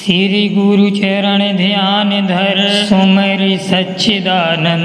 श्री गुरु चरण ध्यान धर सुमर सच्चिदानंद।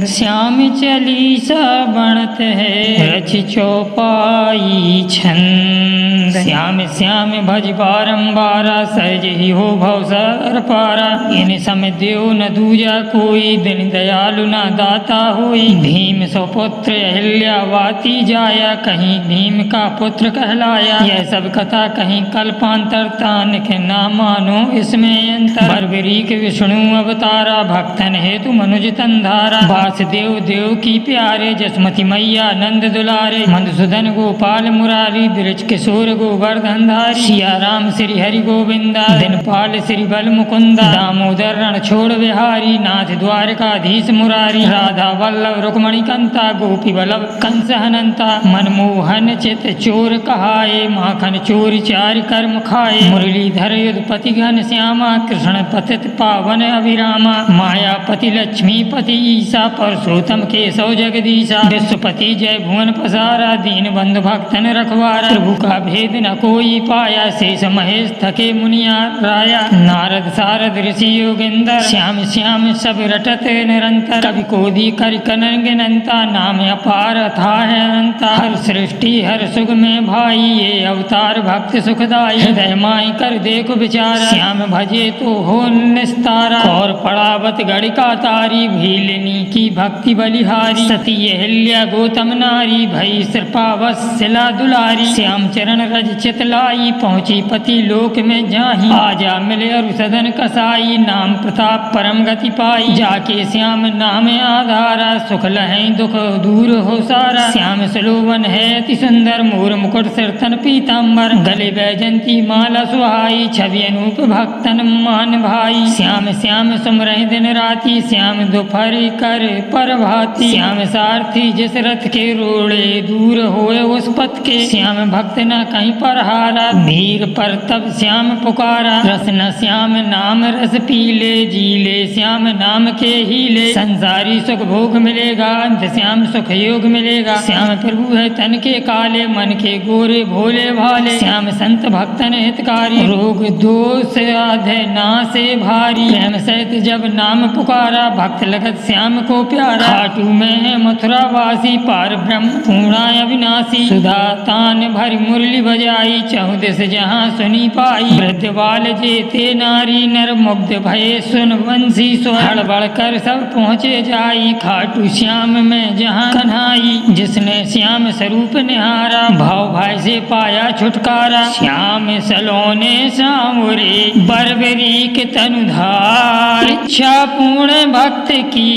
श्याम चालीसा बनत है रच चौपाई छंद। श्याम श्याम भज बारंबारा सहज ही हो भवसागर पारा। इन सम देव न दूजा कोई दिन दयालु न दाता होई। भीम सुपुत्र अहिल्यावाती जाया कहीं भीम का पुत्र कहलाया। यह सब कथा कहीं कल्पांतर तान के ना मानो इसमें अंतर। बर्बरीक विष्णु अवतारा भक्तन हेतु मनुज तंधारा। वासुदेव देव की प्यारे जसमती मैया नंद दुलारे। मधुसूदन गोपाल मुरारी ब्रज किशोर गोवर्धन धारी। सिया राम श्री हरि गोविंदा दिनपाल श्री बल मुकुंदा। दामोदर रण छोड़ बिहारी नाथ द्वारकाधीश मुरारी। राधा वल्लभ रुक्मणी कंता गोपी बल्लभ कंस हनंता। मनमोहन चित चोर कहाए माखन चोर चार कर्म खाए। मुरलीधर युधपति घन श्यामा कृष्ण पतित पावन अभिरामा। मायापति लक्ष्मीपति ईसा परसोत्तम केशव जगदीशा। विश्वपति जय भुवन पसारा दीन बंधु भक्तन रखवारा। प्रभु का भेद न कोई पाया शेष महेश थके मुनिया राया। नारद सारद ऋषि योगिंदर श्याम श्याम सब रटत निरंतर। कवि कोदी कर कनन गिनंता नाम अपार था है अनंता। हर सृष्टि हर सुख में भाई ये अवतार भक्त सुखदाई। हृदय माई कर देखो विचारा श्याम भजे तो हो निस्तारा। और पड़ावत गणिका तारी भीलिनी की भक्ति बलिहारी। सती अहिल्या गौतम नारी भई कृपावत्सला दुलारी। श्याम चरण रज चितलाई पहुँची पति लोक में जाही। आजा मिले अरु सदन कसाई नाम प्रताप परम गति पाई। जाके श्याम नाम आधारा सुख लहै दुख दूर हो सारा। श्याम सुलोवन है अति सुंदर मोर मुकुट सिरतन पीताम्बर। गले बैजंती माला सुहाई छवि अनूप भक्तन मान भाई। श्याम श्याम सुमरहि दिन राति श्याम दोपहर कर पर भाती। श्याम सारथी जिस रथ के रोड़े दूर होए उस पथ के। श्याम भक्त न कहीं पर हारा भीर पर तब श्याम पुकारा। रस न श्याम नाम रस पीले जीले श्याम नाम के हीले। संसारी सुख भोग मिलेगा अंत श्याम सुख योग मिलेगा। श्याम प्रभु है तन के काले मन के गोरे भोले भाले। श्याम संत भक्तन हितकारी रोग दोष आधे नासे भारी। प्रेम सहित जब नाम पुकारा भक्त लगत श्याम को प्यारा। खाटू में है मथुरा वासी पार ब्रह्म पूर्णा अविनाशी। सुधा तान भरी मुरली बजाई चहुँ दिस जहाँ सुनी पाई। वृद्ध बाल जेते नारी नर मुग्ध भये सुन वंशी स्वर। हड़बड़ कर सब पहुँचे जाई खाटू श्याम में जहाँ कन्हाई। जिसने श्याम स्वरूप निहारा भाव भाई से पाया छुटकारा। श्याम सलोने सांवरे बर्बरीक तनुधार। इच्छा पूर्ण भक्त की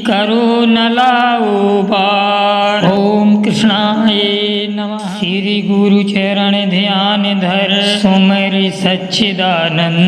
करो न लाओ बार। ओम कृष्णाय नमः। श्री गुरु चरण ध्यान धर सुमर सच्चिदानंद।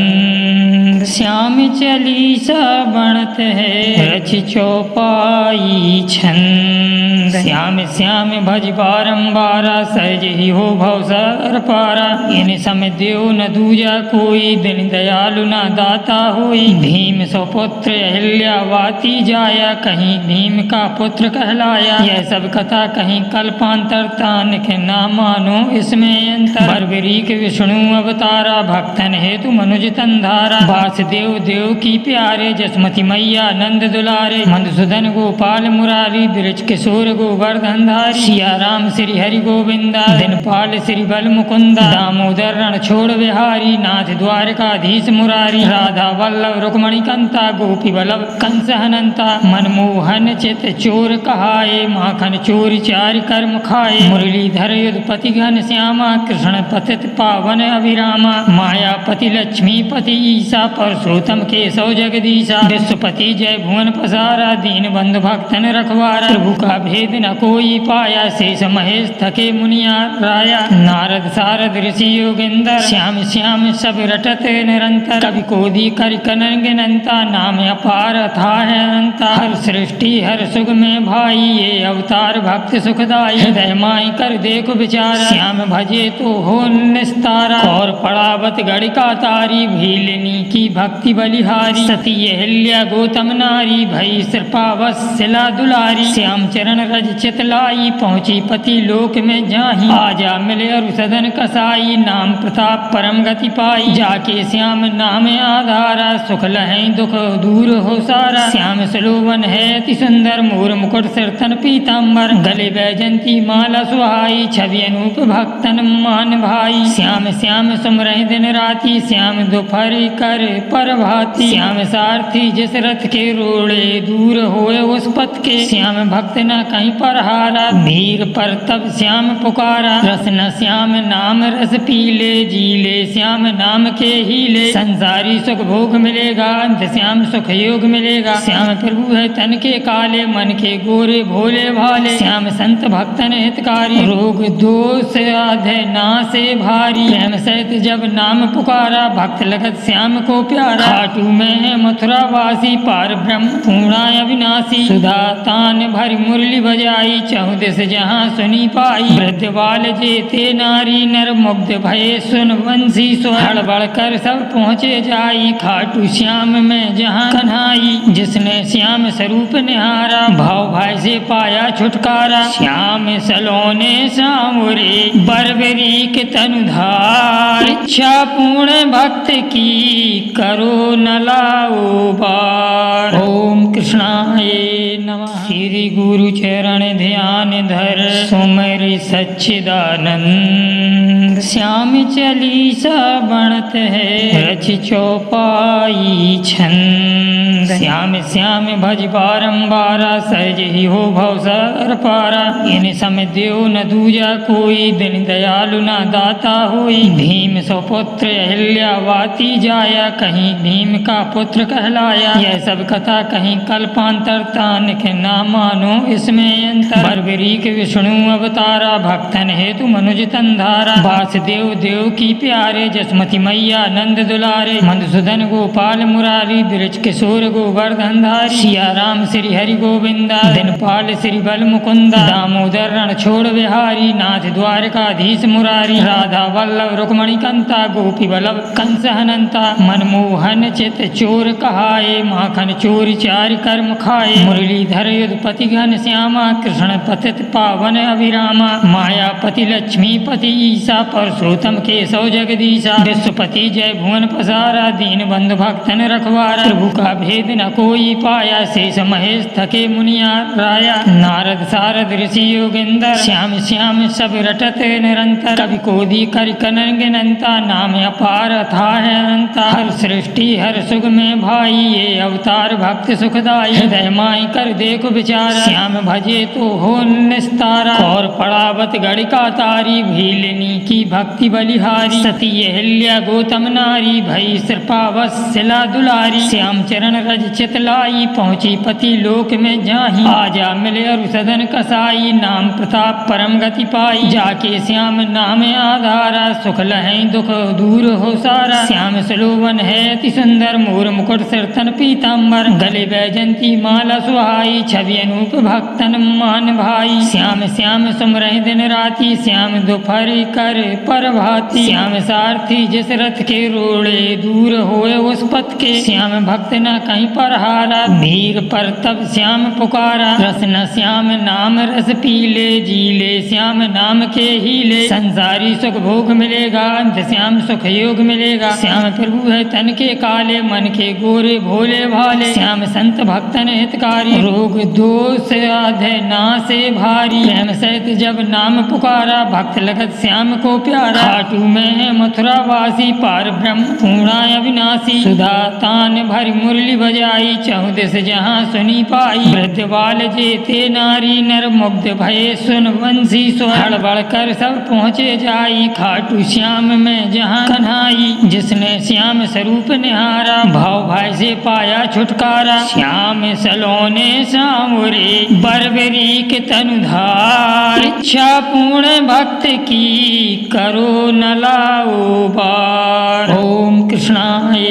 श्याम चालीसा बनत है रच चौपाई छंद। श्याम श्याम भज बारंबारा सहज ही हो भवसागर पारा। इन सम देव न दूजा कोई दिन दयालु न दाता होई। भीम सुपुत्र अहिल्यावाती जाया कहीं भीम का पुत्र कहलाया। यह सब कथा कहीं कल्पांतर तान के ना मानो इसमें अंतर। बर्बरीक विष्णु अवतारा भक्तन हेतु मनुज तंधारा। वासुदेव देव की प्यारे जसमती मैया नंद दुलारे। मधुसूदन गोपाल मुरारी ब्रज किशोर गोवर्धन धारी। सिया राम श्री हरि गोविंदा दिनपाल श्री बल मुकुंदा। दामोदर रण छोड़ बिहारी नाथ द्वारकाधीश मुरारी। राधा वल्लभ रुक्मणी कंता गोपी बल्लभ कंस हनंता। मनमोहन चित चोर कहाए माखन चोर चार कर्म खाए। मुरलीधर युधपति घन श्यामा कृष्ण पतित पावन अभिरामा। मायापति लक्ष्मीपति ईसा परसोत्तम केशव जगदीशा। विश्वपति जय भुवन पसारा दीन बंधु भक्तन रखवारा। प्रभु का भेद न कोई पाया शेष महेश थके मुनिया राया। नारद सारद ऋषि योगिंदर श्याम श्याम सब रटत निरंतर। कवि कोदी कर कनन गिनंता नाम अपार था है अनंता। हर सृष्टि हर सुख में भाई ये अवतार भक्त सुखदाई। हृदय माई कर देखो विचारा श्याम भजे तो हो निस्तारा। और पड़ावत गणिका तारी भीलिनी की भक्ति बलिहारी। सती अहिल्या गौतम नारी भई कृपावत्सला दुलारी। श्याम चरण रज रज चितलाई पहुँची पति लोक में जाही। आजा मिले अरु सदन कसाई नाम प्रताप परम गति पाई। जाके श्याम नाम आधारा सुख लहै दुख दूर हो सारा। श्याम सलोवन है अति सुंदर मोर मुकुट सिरतन पीताम्बर। गले बैजंती माला सुहाई छवि अनूप भक्तन मान भाई। श्याम श्याम सुमरहि दिन राति श्याम दोपहरी कर प्रभाती। श्याम सारथी जिस रथ के रोड़े दूर होए उस पथ के। श्याम भक्त न कहीं पर हारा वीर पर तब श्याम पुकारा। रस न श्याम नाम रस पीले जीले श्याम नाम के हीले। संसारी सुख भोग मिलेगा अंत श्याम सुख योग मिलेगा। श्याम प्रभु है तन के काले मन के गोरे भोले भाले। श्याम संत भक्तन हितकारी रोग दोष आधे नासे भारी। प्रेम सहित जब नाम पुकारा भक्त लगत श्याम को प्यारा। खाटू में है मथुरा वासी पार ब्रह्म पूर्णा अविनाशी। सुधा तान भरी मुरली बजाई चहुँ दिस जहाँ सुनी पाई। वृद्ध बाल जेते नारी नर मुग्ध भये सुन वंशी स्वर। हड़बड़ कर सब पहुँचे जाई खाटू श्याम में जहाँ कन्हाई। जिसने श्याम स्वरूप निहारा भाव भाई से पाया छुटकारा। श्याम सलोने सांवरे बर्बरीक तनुधार। इच्छा पूर्ण भक्त की करो न लाओ बार। ओम कृष्णाय नमः। श्री गुरु चरण ध्यान धर सुमर सच्चिदानंद। श्याम चालीसा बनत है रच चौपाई छंद। श्याम श्याम भज बारंबारा सहज ही हो भव सर पारा। इन सम देव न दूजा कोई दिन दयालु न दाता होई। भीम सो पुत्र अहिल्यावाती जाया कहीं भीम का पुत्र कहलाया। यह सब कथा कहीं कल्पांतर तान के ना मानो इसमें अंतर। बर्बरीक विष्णु अवतारा भक्तन हेतु मनुज तंधारा। वासुदेव देव की प्यारे जसमती मैया नंद दुलारे। मधुसूदन गोपाल मुरारी ब्रज किशोर गोवर्धन धारी। सिया राम श्री हरि गोविंदा दिनपाल श्री बल मुकुंदा। दामोदर रण छोड़ बिहारी नाथ द्वारकाधीश मुरारी। राधा वल्लभ रुक्मणी कंता गोपी बल्लभ कंस हनंता। मनमोहन चित चोर कहाए माखन चोर चार कर्म खाए। मुरलीधर युधपति घन श्यामा कृष्ण पतित पावन अभिरामा। मायापति लक्ष्मीपति ईसा परशुतम केशव जगदीशा। विश्वपति जय भुवन पसारा दीन बंधु भक्तन रखवारा। प्रभु का भेद न कोई पाया शेष महेश थके मुनिया राया। नारद सारद ऋषि योगिंदर श्याम श्याम सब रटत निरंतर। कवि कोदी कर कनन गिनंता नाम अपार था है अनंता। हर सृष्टि हर सुख में भाई ये अवतार भक्त सुखदाई। हृदय माई कर देखो विचारा श्याम भजे तो हो निस्तारा। और पड़ावत गणिका तारी भीलिनी की भक्ति बलिहारी। सती अहिल्या गौतम नारी भई कृपावत्सला दुलारी। श्याम चरण रज चितलाई पहुँची पति लोक में जाही। आजा मिले अरु सदन कसाई नाम प्रताप परम गति पाई। जाके श्याम नाम आधारा सुख लहै दुख दूर हो सारा। श्याम सलोवन है अति सुंदर मोर मुकुट सिरतन पीताम्बर। गले बैजंती माला सुहाई छवि अनूप भक्तन मान भाई। श्याम श्याम सुमरहि दिन राति श्याम दोपहरी कर प्रभाती। श्याम सारथी जिस रथ के रोड़े दूर होए उस पथ के। श्याम भक्त न कहीं पर हारा वीर पर तब श्याम पुकारा। रस न श्याम नाम रस पीले जीले श्याम नाम के हीले। संसारी सुख भोग मिलेगा अंत श्याम सुख योग मिलेगा। श्याम प्रभु है तन के काले मन के गोरे भोले भाले। श्याम संत भक्तन हितकारी रोग दोष आधे नासे भारी। प्रेम सहित जब नाम पुकारा भक्त लगत श्याम को प्यारा। खाटू में है मथुरा वासी पार ब्रह्म पूर्णा अविनाशी। सुधा तान भरी मुरली बजाई चहुँ दिस जहाँ सुनी पाई। वृद्ध बाल जेते नारी नर मुग्ध भये सुन वंशी स्वर। हड़बड़ कर सब पहुँचे जाई खाटू श्याम में जहाँ कन्हाई। जिसने श्याम स्वरूप निहारा भाव भाई से पाया छुटकारा। श्याम सलोने सांवरे बर्बरीक तनुधार। इच्छा पूर्ण भक्त की करो न लाओ बार। ओम कृष्णाय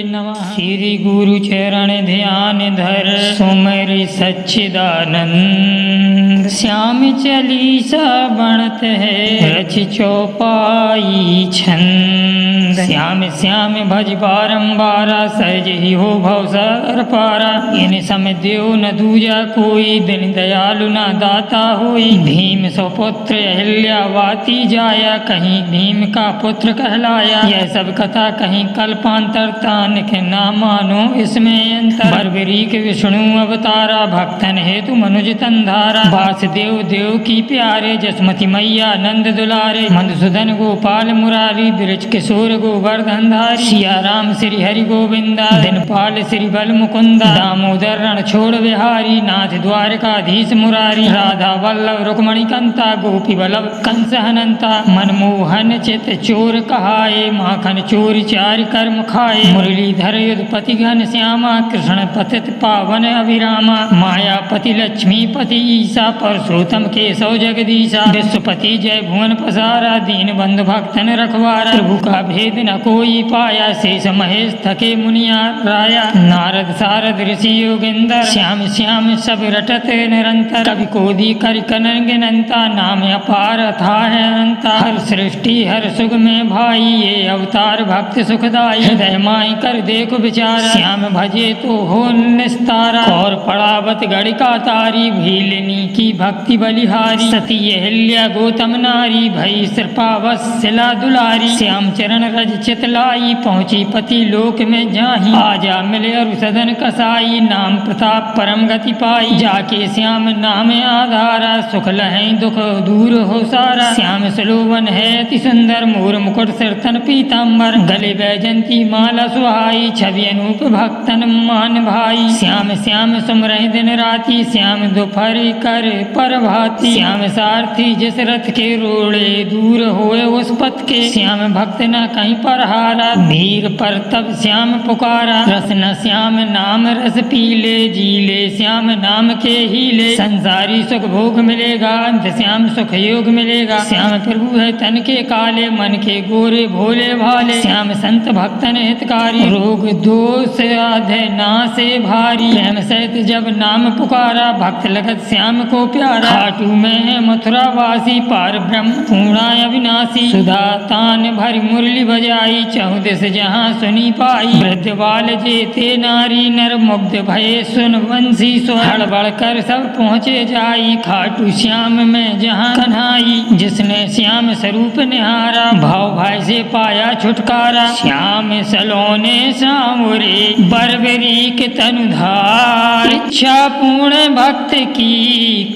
नमः। श्री गुरु चरण ध्यान धर सुमर सच्चिदानंद। श्याम चालीसा बनत है रच चौपाई छंद। श्याम श्याम भज बारंबारा सहज ही हो भव सागर पारा। इन सम देव न दूजा कोई दिन दयालु न दाता होई। भीम सौ पुत्र अहिल्यावाती जाया कहीं भीम का पुत्र कहलाया। यह सब कथा कहीं कल्पांतर तानिक ना मानो इसमें अंतर। बर्बरीक विष्णु अवतारा भक्तन हेतु मनुज तंधारा। वासुदेव देव की प्यारे जसमती मैया नंद दुलारे। मधुसूदन गोपाल मुरारी ब्रज किशोर गोवर्धन धारी। सिया राम श्री हरि गोविंदा दिनपाल श्री बल मुकुंदा। दामोदर रण छोड़ बिहारी नाथ द्वारकाधीश मुरारी। राधा वल्लभ रुक्मणी कंता गोपी बल्लभ कंस हनंता। मनमोहन चित चोर कहाए माखन चोर चार कर्म खाए। मुरलीधर युधपति घन श्यामा कृष्ण पतित पावन अभिरामा। मायापति लक्ष्मीपति ईसा परशोत्तम केशव जगदीशा। विश्वपति जय भुवन पसारा दीन बंधु भक्तन रखवारा। प्रभु का भेद न कोई पाया शेष महेश थके मुनिया राया। नारद सारद ऋषि योगिंदर श्याम श्याम सब रटत निरंतर। कवि कोदि कर कनन गिनंता नाम अपार था है अनंता। हर सृष्टि हर सुख में भाई ये अवतार भक्त सुखदाई। हृदय माई कर देखो विचारा श्याम भजे तो हो निस्तारा। और पड़ावत गणिका तारी भीलिनी की भक्ति बलिहारी। सती अहिल्या गौतम नारी भई कृपावत्सला दुलारी। श्याम चरण रज चितलाई पहुँची पति लोक में जाही। आजा मिले अरु सदन कसाई नाम प्रताप परम गति पाई। जाके श्याम नाम आधारा सुख लहै दुख दूर हो सारा। श्याम सलोवन है अति सुंदर मोर मुकुट सिरतन पीताम्बर। गले बैजंती माला सुहाई छवि अनूप भक्तन मान भाई। श्याम श्याम सुमरहि दिन राति श्याम दोपहर कर पर भाती। श्याम सारथी जिस रथ के रोड़े दूर होए उस पथ के। श्याम भक्त न कहीं पर हारा भीर पर तब श्याम पुकारा। रस न श्याम नाम रस पीले जीले श्याम नाम के हीले। संसारी सुख भोग मिलेगा अंत श्याम सुख योग मिलेगा। श्याम प्रभु है तन के काले मन के गोरे भोले भाले। श्याम संत भक्तन हितकारी रोग दोष आधे नासे भारी। प्रेम सहित जब नाम पुकारा भक्त लगत श्याम को प्यारा। खाटू में है मथुरा वासी पार ब्रह्म पूर्णा अविनाशी। सुधा तान भरी मुरली बजाई चहुदिस जहाँ सुनी पाई। वृद्ध बाल जेते नारी नर मुग्ध भये सुन वंशी स्वर। हड़बड़ कर सब पहुँचे जाई खाटू श्याम में जहाँ कन्हाई। जिसने श्याम स्वरूप निहारा भाव भाई से पाया छुटकारा। श्याम सलोने सामुरे बर्बरीक तनुधार। इच्छा पूर्ण भक्त की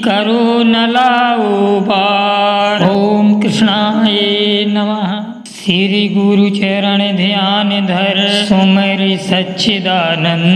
करो न लाओ बार। ओम कृष्णाय नमः। श्री गुरु चरण ध्यान धर सुमर सच्चिदानंद।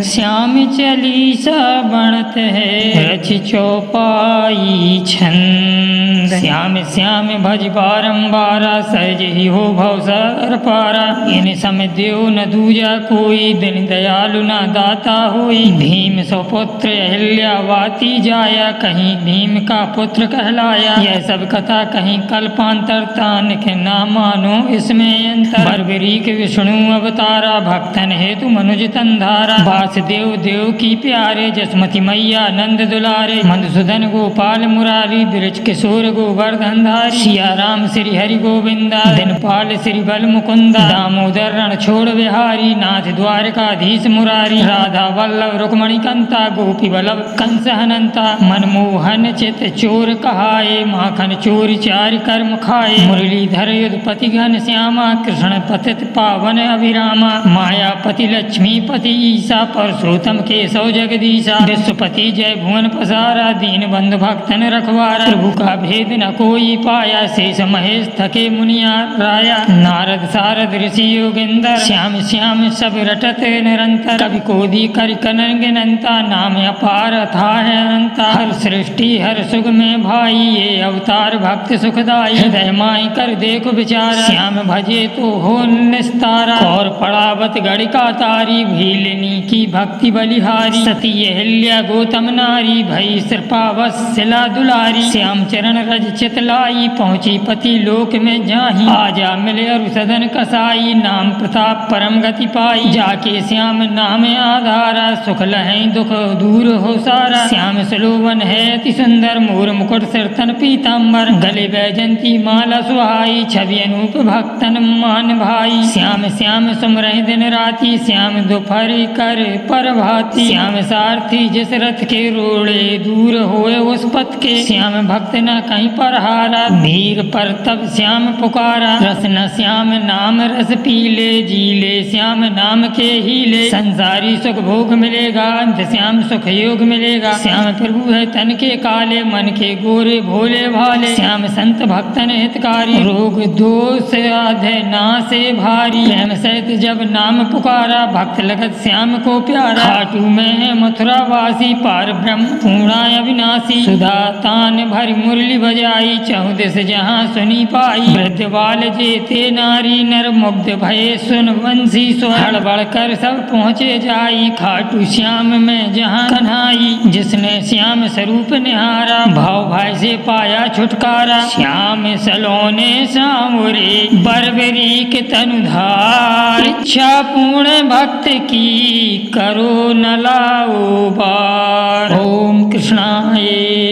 श्याम चालीसा बनत है रच चौपाई छंद। श्याम श्याम भज बारंबारा सहज ही हो भव सागर पारा। इन सम देव न दूजा कोई दिन दयालु न दाता होई। भीम सौ पुत्र अहिल्यावाती जाया कहीं भीम का पुत्र कहलाया। यह सब कथा कहीं कल्पांतर तानिक ना मानो इसमें अंतर। बर्बरीक विष्णु अवतारा भक्तन हेतु मनुज तंधारा। वासुदेव देव की प्यारे जसमती मैया नंद दुलारे। मधुसूदन गोपाल मुरारी ब्रज किशोर गोवर्धन धारी। सिया राम श्री हरि गोविंदा दिनपाल श्री बल मुकुंदा। दामोदर रण छोड़ बिहारी नाथ द्वारकाधीश मुरारी। राधा वल्लभ रुक्मणी कंता गोपी बल्लभ कंस हनंता। मनमोहन चित चोर कहाए माखन चोर चार कर्म खाए। मुरलीधर युधपति घन श्यामा कृष्ण पतित पावन अभिरामा। मायापति लक्ष्मीपति ईसा परशोत्तम केशव जगदीशा। विश्वपति जय भुवन पसारा दीन बंधु भक्तन रखवारा। प्रभु का भेद न कोई पाया शेष महेश थके मुनिया राया। नारद सारद ऋषि योगिंदर श्याम श्याम सब रटत निरंतर। कवि कोदि कर कनन गिनंता नाम अपार था है अनंता। हर सृष्टि हर सुख में भाई ये अवतार भक्त सुखदाई। हृदय माई कर देखो विचारा श्याम भजे तो हो निस्तारा। और पड़ावत गणिका तारी भीलिनी की भक्ति बलिहारी। सती अहिल्या गौतम नारी भई कृपावत्सला दुलारी। श्याम चरण रज निज चितलाई, पहुँची पति लोक में जाही। आजा मिले अरु सदन कसाई, नाम प्रताप परम गति पाई। जाके श्याम नाम आधारा, सुख लहै दुख दूर हो सारा। श्याम सलोवन है अति सुंदर, मोर मुकुट सिरतन पीताम्बर। गले बैजंती माला सुहाई, छवि अनूप भक्तन मान भाई। श्याम श्याम सुमरहि दिन राति, श्याम दोपहरी कर पर भाती। श्याम सारथी जिस रथ के रोड़े, दूर होए उस पथ के। श्याम भक्त न कहीं पर हारा, वीर पर तब श्याम पुकारा। रस न श्याम नाम रस पीले, जीले श्याम नाम के हीले। संसारी सुख भोग मिलेगा, अंत श्याम सुख योग मिलेगा। श्याम प्रभु है तन के काले, मन के गोरे भोले भाले। श्याम संत भक्तन हितकारी, रोग दोष आधे नासे भारी। प्रेम सहित जब नाम पुकारा, भक्त लगत श्याम को प्यारा। खाटू में मथुरा वासी, पार ब्रह्म पूर्णा अविनाशी। सुधा तान भरी मुरली बजाई, चहुँ दिस जहाँ सुनी पाई। वृद्ध बाल जेते नारी, नर मुग्ध भये सुन वंशी स्वर। हड़बड़ कर सब पहुँचे जाई, खाटू श्याम में जहाँ कन्हाई। जिसने श्याम स्वरूप निहारा, भाव भाई से पाया छुटकारा। श्याम सलोने सांवरे, बर्बरीक तनुधार। इच्छा पूर्ण भक्त की, करो न लाओ बार। ओम कृष्णाय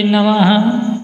नमः।